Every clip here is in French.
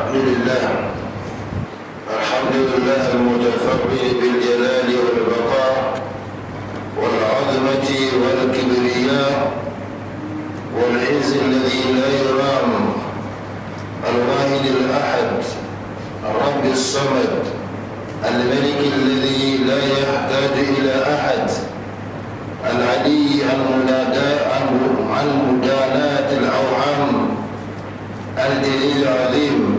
الحمد لله المتفرد بالجلال والبقاء والعظمة والكبرياء والعز الذي لا يرام، الواحد الأحد، الرب الصمد، الملك الذي لا يحتاج إلى أحد، العلي عن مداناة الأوهام، الجليل العظيم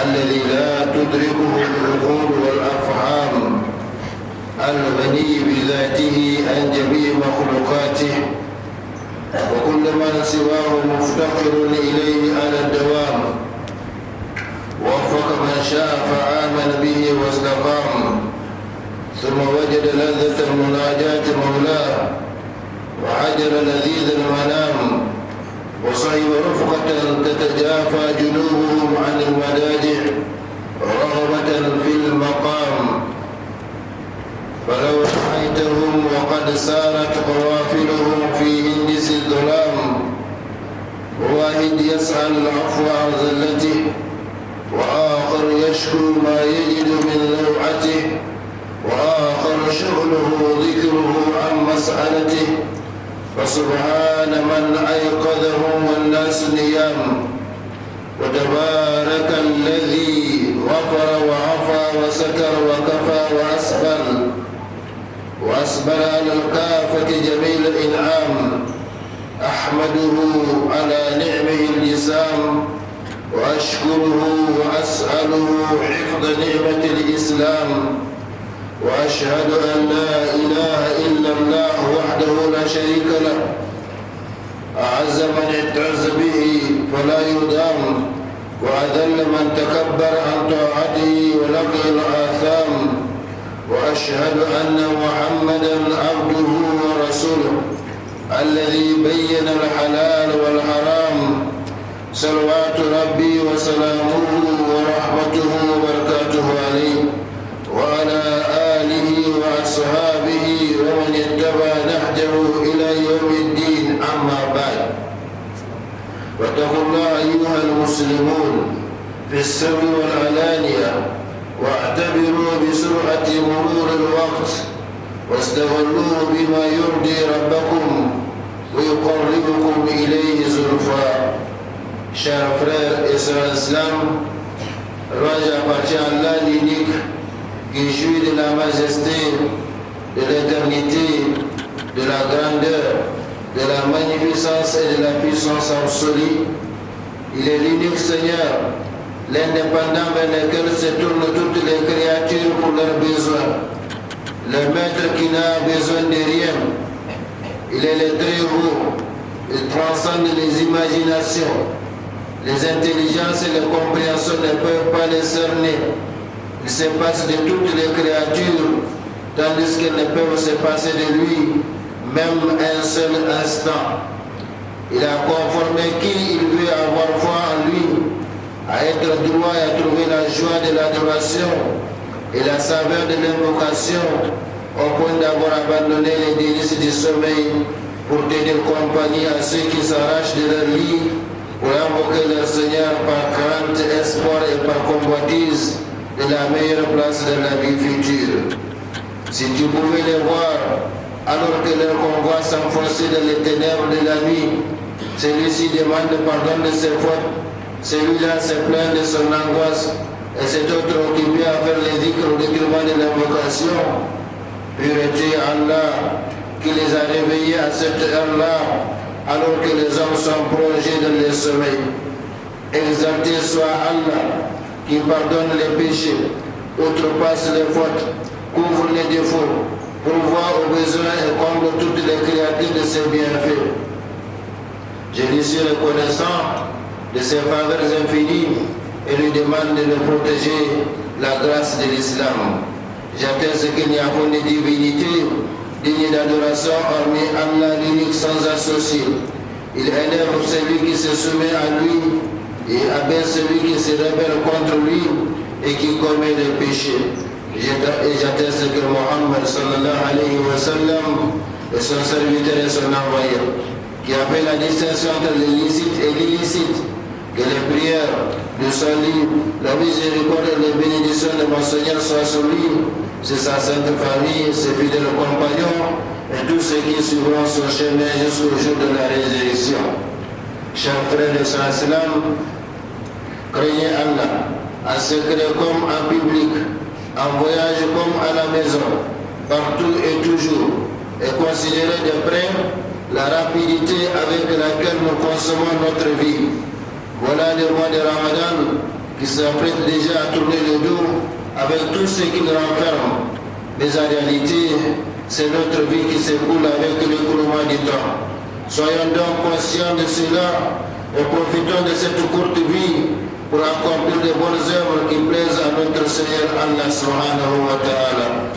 الذي لا تدركه العقول والأفهام، الغني بذاته عن جميع مخلوقاته، وكل من سواه مفتقر إليه على الدوام، وفق من شاء فآمن به واستقام، ثم وجد لذة المناجاة مولاه، وحجر لذيذ المنام، وصحب رفقة تتجافى جنوبهم عن المضاجع رغبة في المقام، فلو رأيتهم وقد سارت قوافلهم في هندس الظلام، وواحد يسأل العفو عن ذلته، وآخر يشكو ما يجد من لوعته، وآخر شغله ذكره عن مسألته، فسبحان من أيقظهم والناس نيام، وتبارك الذي غفر وعفى وستر وكفى وأسبل على الكافة جميل الإنعام، أحمده على نعمه الجسام، وأشكره وأسأله حفظ نعمة الإسلام، وأشهد أن لا إله إلا الله وحده لا شريك له، أعز من اعتز به فلا يضام، وأذل من تكبر عن طاعته ولقي الآثام، وأشهد أن محمدًا عبده ورسوله الذي بين الحلال والحرام، صلوات ربي وسلامه ورحمته وبركاته عليه وعلى آله وأصحابه ومن اتبع نهجه إلى يوم الدين. أما بعد، واتقوا الله أيها المسلمون في السر والعلانية، واعتبروا بسرعة مرور الوقت، واستغلوه بما يرضي ربكم ويقربكم إليه زلفى. Chers frères et sœurs d'Islam, louange appartient à Allah l'unique qui jouit de la majesté, de l'éternité, de la grandeur, de la magnificence et de la puissance absolue. Il est l'unique Seigneur, l'indépendant vers lequel se tournent toutes les créatures pour leurs besoins, le maître qui n'a besoin de rien. Il est le très haut, il transcende les imaginations, les intelligences et les compréhensions ne peuvent pas les cerner. Il se passe de toutes les créatures, tandis qu'elles ne peuvent se passer de lui, même un seul instant. Il a conformé qui il veut avoir foi en lui, à être droit et à trouver la joie de l'adoration et la saveur de l'invocation, au point d'avoir abandonné les délices du sommeil pour tenir compagnie à ceux qui s'arrachent de leur lit pour invoquer leur Seigneur par crainte, espoir et par convoitise de la meilleure place de la vie future. Si tu pouvais les voir, alors que leur convoi s'enfonçait dans les ténèbres de la nuit, celui-ci demande pardon de ses fautes, celui-là se plaint de son angoisse, et cet autre occupé à faire les dhikr au détriment de l'invocation. Pureté Allah, qui les a réveillés à cette heure-là, alors que les hommes sont plongés dans le sommeil. Exalté soit Allah, qui pardonne les péchés, outrepasse les fautes, couvre les défauts, pourvoit aux besoins et comble toutes les créatures de ses bienfaits. Je lui suis reconnaissant de ses faveurs infinies et lui demande de nous protéger la grâce de l'islam. J'atteste qu'il n'y a pas de divinité digne d'adoration hormis Allah l'unique sans associé. Il élève celui qui se soumet à lui et abaisse celui qui se rebelle contre lui et qui commet le péché. Et j'atteste que Mohammed sallallahu alayhi wa sallam est son serviteur et son envoyé, qui a fait la distinction entre l'illicite et l'illicite, que les prières, le salut, la miséricorde et les bénédictions de mon Seigneur soient sur lui, sur sa sainte famille, ses fidèles compagnons et tous ceux qui suivront son chemin jusqu'au jour de la résurrection. Chers frères et sœurs islam, craignez Allah, en secret comme en public, en voyage comme à la maison, partout et toujours, et considérez de près la rapidité avec laquelle nous consommons notre vie. Voilà le mois de Ramadan qui s'apprête déjà à tourner le dos avec tout ce qu'il renferme. Mais en réalité, c'est notre vie qui s'écoule avec l'écoulement du temps. Soyons donc conscients de cela et profitons de cette courte vie pour accomplir de bonnes œuvres qui plaisent à notre Seigneur Allah subhanahu wa ta'ala.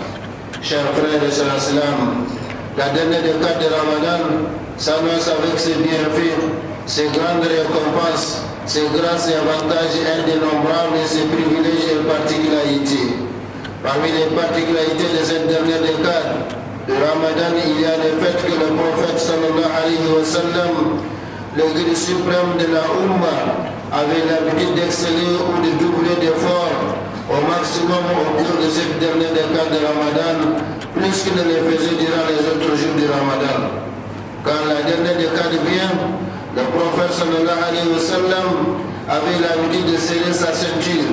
Chers frères et sœurs islam, la dernière décade de Ramadan s'annonce avec ses bienfaits, ses grandes récompenses, ses grâces et avantages indénombrables et ses privilèges et particularités. Parmi les particularités de cette dernière décade de Ramadan, il y a le fait que le prophète sallallahu alayhi wa sallam, le guide suprême de la Ummah, avait l'habitude d'exceller ou de doubler d'efforts au maximum au cours de cette dernière décade de Ramadan, plus qu'il ne le faisait durant les autres jours du Ramadan. Quand la dernière décade vient, le prophète sallallahu alayhi wa sallam avait l'habitude de serrer sa ceinture,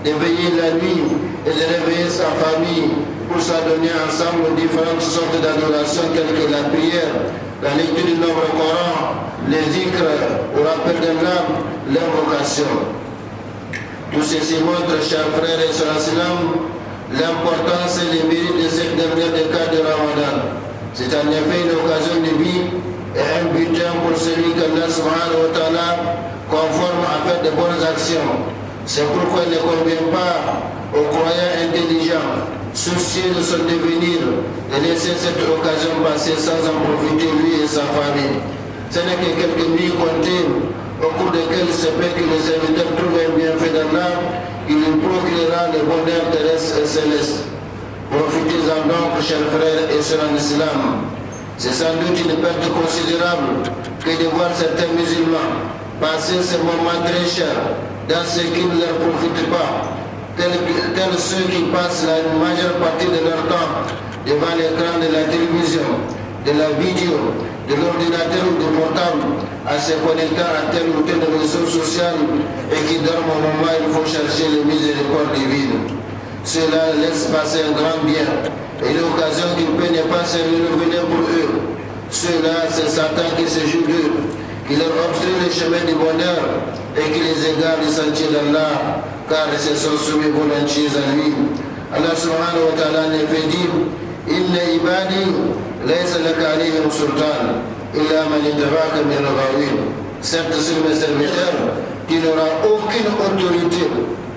de veiller la nuit et de réveiller sa famille pour s'adonner ensemble aux différentes sortes d'adorations telles que la prière, la lecture du nombre Coran, les zikr, au rappel de l'âme, l'invocation. Tout ceci montre, chers frères et sœurs islam, l'importance et les mérites de cette dernière décade de Ramadan. C'est en effet une occasion de vie et un butin pour celui qu'Allah subhanahu wa ta'ala conforme à faire de bonnes actions. C'est pourquoi il ne convient pas aux croyants intelligents, soucieux de son devenir, de laisser cette occasion passer sans en profiter lui et sa famille. Ce n'est que quelques nuits comptées au cours desquelles il se peut que les serviteurs trouvent un bienfait d'Allah, il lui procurera le bonheur terrestre et céleste. Profitez-en donc, chers frères et sœurs en islam. C'est sans doute une perte considérable que de voir certains musulmans passer ce moment très cher dans ce qui ne leur profite pas, tels ceux qui passent la majeure partie de leur temps devant l'écran de la télévision, de la vidéo, de l'ordinateur ou du portable, en se connectant à tel ou tel réseau social et qui dorment au moment où il faut chercher les miséricordes divines. Cela laisse passer un grand bien et l'occasion qu'il peut ne pas se renouveler pour eux. Ceux-là, c'est Satan qui se joue d'eux, qui leur obstrue le chemin du bonheur et qui les égare du sentier d'Allah, car ils se sont soumis volontiers à lui. Allah subhanahu wa ta'ala ne fait dire Inna ibadi laysa laka alayhim sultan illa man ittaba'aka min al-ghawin. Certes, sur mes serviteurs, tu n'auras aucune autorité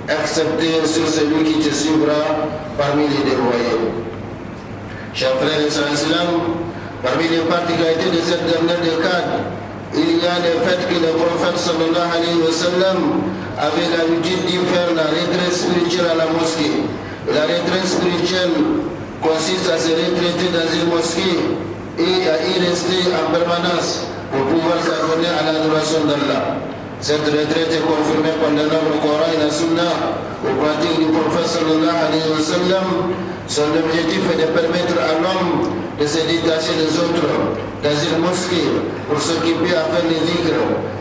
excepté sur celui qui te suivra parmi les dévoyés. Chers frères et sœurs islam, parmi les particularités de cette dernière décade, il y a le fait que le prophète sallallahu alayhi wa sallam avait l'habitude d'y faire la retraite spirituelle à la mosquée. La retraite spirituelle consiste à se retraiter dans une mosquée et à y rester en permanence pour pouvoir s'adonner à l'adoration d'Allah. Cette retraite est confirmée par le noble Coran et la Sunna aux pratiques du prophète sallallahu alayhi wa sallam. Son objectif est de permettre à l'homme de se détacher des autres dans une mosquée pour s'occuper à faire les zikr,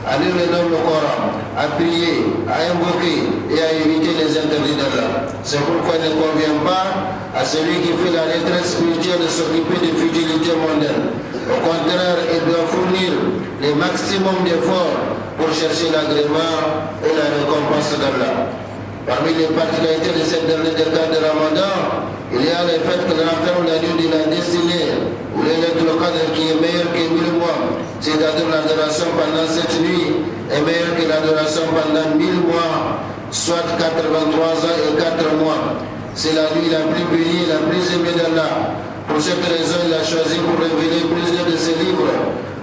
à lire le noble Coran, à prier, à invoquer et à éviter les interdits d'Allah. C'est pourquoi il ne convient pas à celui qui fait la retraite spirituelle de s'occuper des futilités mondaines. Au contraire, il doit fournir le maximum d'efforts pour chercher l'agrément et la récompense d'Allah. Parmi les particularités de cette dernière décade de Ramadan, il y a le fait que renferme la nuit de la destinée, ou le cadre qui est meilleur que 1000 mois, c'est-à-dire l'adoration pendant cette nuit est meilleure que l'adoration pendant 1000 mois, soit 83 ans et 4 mois. C'est la nuit la plus bénie, la plus aimée d'Allah. Pour cette raison, il a choisi pour révéler plusieurs de ses livres,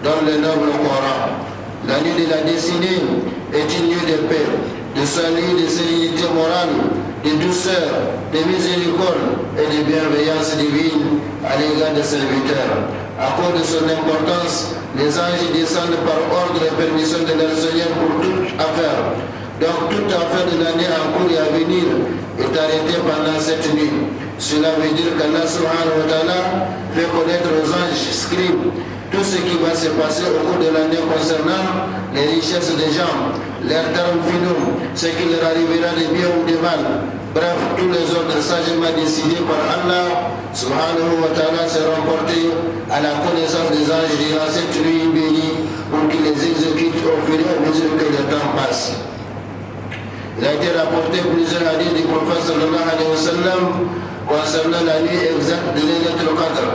dont le noble Coran. La nuit de la destinée est une nuit de paix, de salut, de sérénité morale, de douceur, de miséricorde et de bienveillance divine à l'égard des serviteurs. À cause de son importance, les anges descendent par ordre et permission de leur Seigneur pour toute affaire. Donc toute affaire de l'année en cours et à venir est arrêtée pendant cette nuit. Cela veut dire qu'Allah subhanahu wa ta'ala fait connaître aux anges scribes tout ce qui va se passer au cours de l'année concernant les richesses des gens, leurs termes finaux, ce qui leur arrivera de bien ou de mal. Bref, tous les ordres sagement décidés par Allah subhanahu wa ta'ala seront portés à la connaissance des anges durant cette nuit bénie pour qu'ils les exécutent au fur et à mesure que le temps passe. Il a été rapporté plusieurs hadiths du prophète sallallahu alayhi wa sallam concernant la nuit exacte de Laylatul Qadr.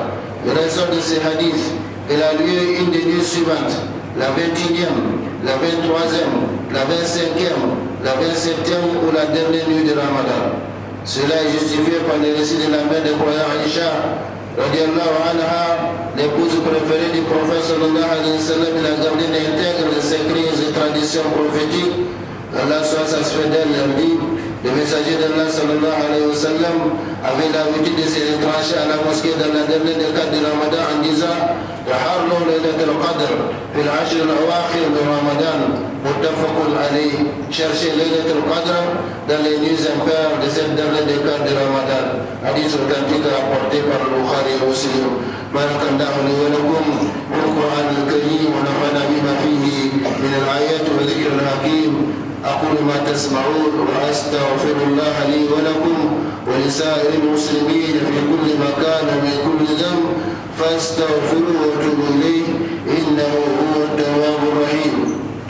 Il ressort de ces hadiths qu'elle a lieu une des nuits suivantes, la 21e, la 23e, la 25e, la 27e ou la dernière nuit de Ramadan. Cela est justifié par les récits de la mère de croyants Aïcha, radiallahu anha, l'épouse préférée du prophète sallallahu alayhi wa sallam. Il a gardé d'intègre les secrets et traditions prophétiques. Allah soit satisfait d'elle, elle dit, le messager d'Allah sallallahu alayhi wa sallam avait l'habitude de se retrancher à la mosquée dans la dernière décade de Ramadan en disant Taharlu laylatul qadr fil ashr al-awakhir de Ramadan muttafaqun alayh. Cherchez laylatul qadr dans les nuits impaires de cette dernière décade de Ramadan. Hadith authentique rapporté par le Bukhari et Muslim. Barakallahu li wa lakum bil Qur'an al-Karim wa nafa'ana bima fihi min al-ayat wa dhikr al-hakim. أقول ما تسمعون وأستغفر الله لي ولكم ولسائر المسلمين في كل مكان ومن كل ذنب فاستغفروه وتوبوا إليه إنه هو التواب الرحيم.